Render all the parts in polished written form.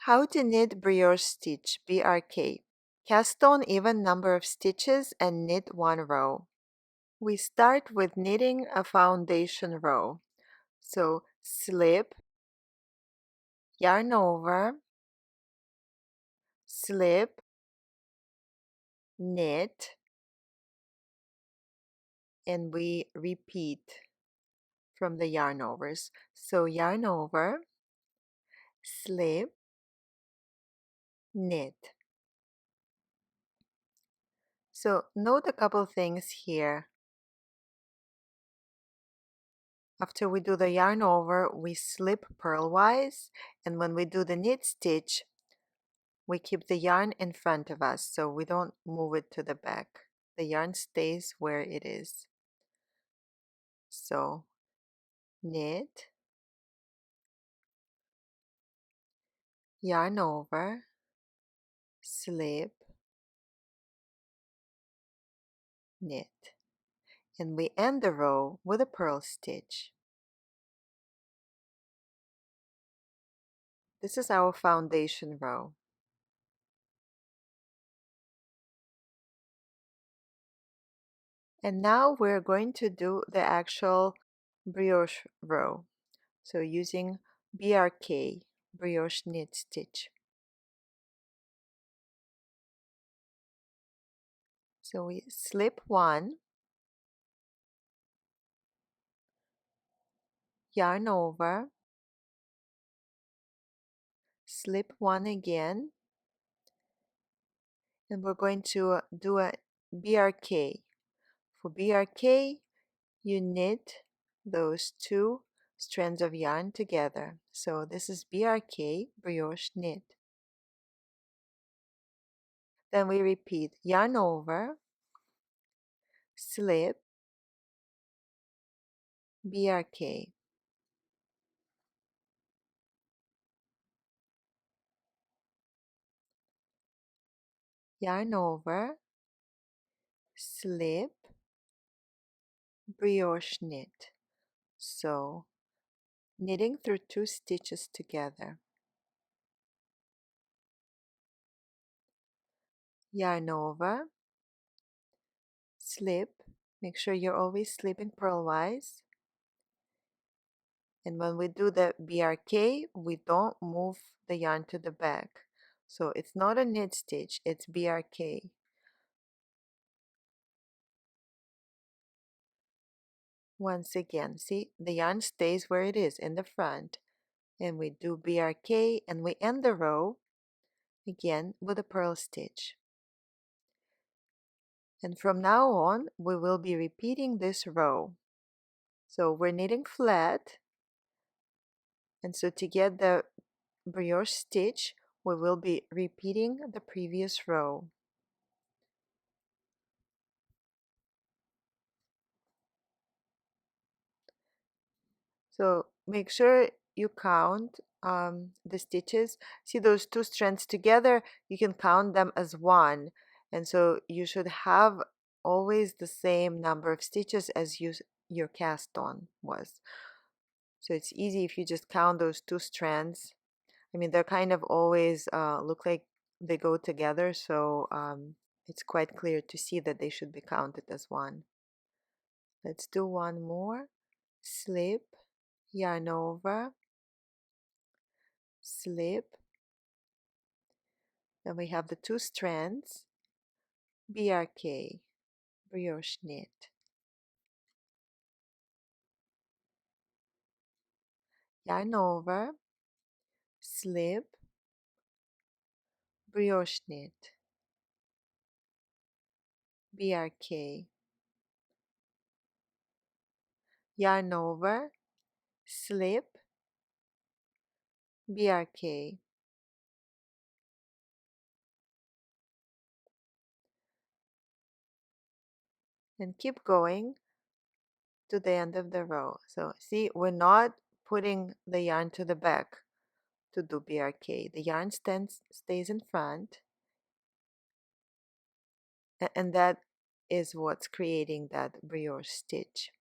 How to knit Brioche Stitch BRK. Cast on even number of stitches and knit one row. We start with knitting a foundation row. So slip, yarn over, slip, knit, and we repeat from the yarn overs. So yarn over, slip, knit. So note a couple things here. After we do the yarn over, we slip purlwise, and when we do the knit stitch, we keep the yarn in front of us so we don't move it to the back. The yarn stays where it is. So knit, yarn over, slip, knit, and we end the row with a purl stitch. This is our foundation row. And now we're going to do the actual brioche row. So using BRK, Brioche Knit Stitch. So we slip one, yarn over, slip one again, and we're going to do a BRK. For BRK, you knit those two strands of yarn together. So this is BRK, Brioche Knit. Then we repeat yarn over, slip, BRK. Yarn over, slip, brioche knit. So knitting through two stitches together. Yarn over, slip, make sure you're always slipping purlwise. And when we do the BRK, we don't move the yarn to the back. So it's not a knit stitch, it's BRK. Once again, see, the yarn stays where it is in the front. And we do BRK and we end the row again with a purl stitch. And from now on, we will be repeating this row. So we're knitting flat, and so to get the brioche stitch, we will be repeating the previous row. So make sure you count the stitches. See those two strands together, you can count them as one. And so you should have always the same number of stitches as your cast on was. So it's easy if you just count those two strands. I mean, they're kind of always look like they go together, so it's quite clear to see that they should be counted as one. Let's do one more. Slip, yarn over, slip. Then we have the two strands, BRK, brioche knit. Yarn over, slip, brioche knit, BRK. Yarn over, slip, BRK. And keep going to the end of the row. So see, we're not putting the yarn to the back to do BRK. The yarn stays in front, and that is what's creating that brioche stitch.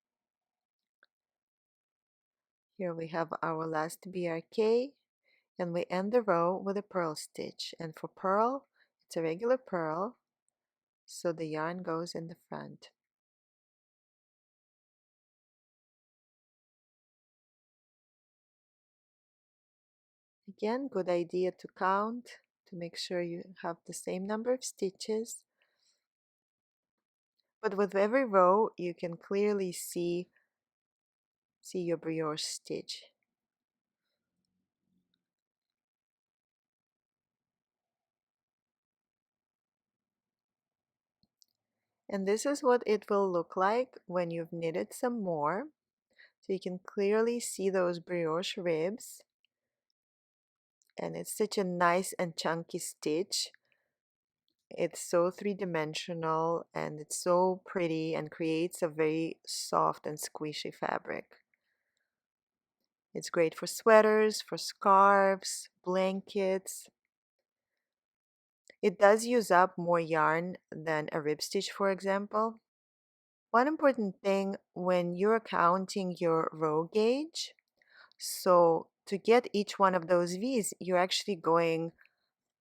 Here we have our last BRK, And we end the row with a purl stitch. And for purl, it's a regular purl, so the yarn goes in the front. Again, good idea to count to make sure you have the same number of stitches. But with every row, you can clearly see your brioche stitch. And this is what it will look like when you've knitted some more. So you can clearly see those brioche ribs. And it's such a nice and chunky stitch. It's so three-dimensional and it's so pretty and creates a very soft and squishy fabric. It's great for sweaters, for scarves, blankets. It does use up more yarn than a rib stitch, for example. One important thing when you're counting your row gauge, so to get each one of those V's, you're actually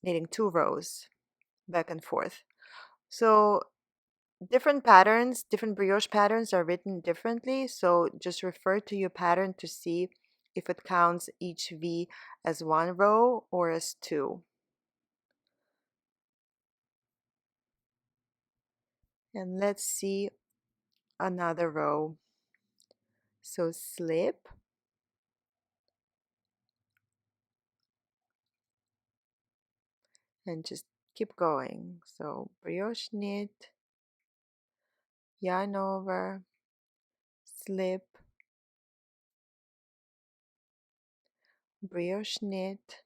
knitting 2 rows back and forth. So different patterns, different brioche patterns are written differently, so just refer to your pattern to see if it counts each V as 1 row or as 2. And let's see another row. So slip, and just keep going. So brioche knit, yarn over, slip, brioche knit,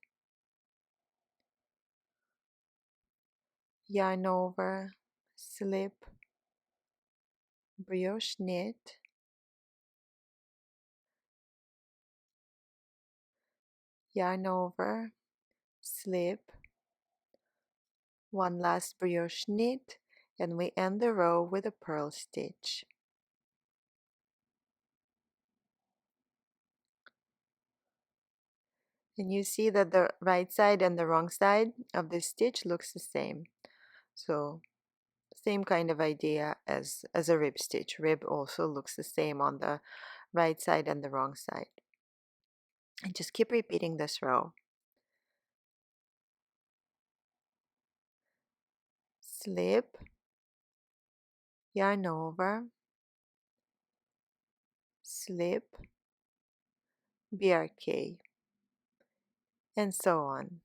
yarn over, slip, brioche knit, yarn over, slip, one last brioche knit, and we end the row with a purl stitch. And you see that the right side and the wrong side of the stitch looks the same. So same kind of idea as a rib stitch. Rib also looks the same on the right side and the wrong side. And just keep repeating this row. Slip, yarn over, slip, BRK, and so on.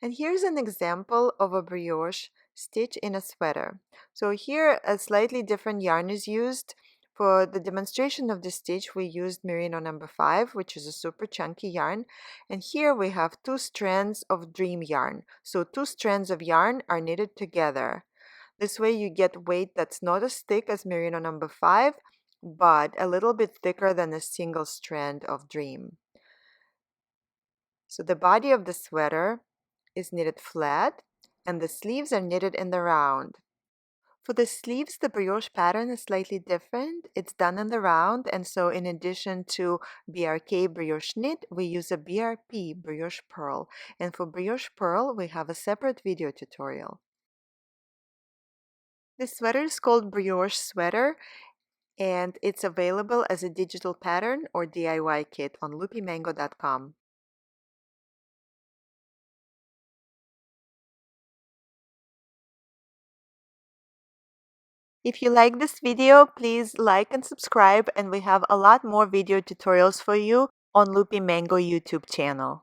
And here's an example of a brioche stitch in a sweater. So here a slightly different yarn is used. For the demonstration of the stitch, we used Merino number 5, which is a super chunky yarn. And here we have 2 strands of Dream yarn. So 2 strands of yarn are knitted together. This way you get weight that's not as thick as Merino number 5, but a little bit thicker than a single strand of Dream. So the body of the sweater is knitted flat and the sleeves are knitted in the round. For the sleeves, the brioche pattern is slightly different. It's done in the round, and so in addition to BRK brioche knit, we use a BRP brioche purl. And for brioche purl, we have a separate video tutorial. This sweater is called Brioche Sweater, and it's available as a digital pattern or DIY kit on loopymango.com. If you like this video, please like and subscribe, and we have a lot more video tutorials for you on Loopy Mango YouTube channel.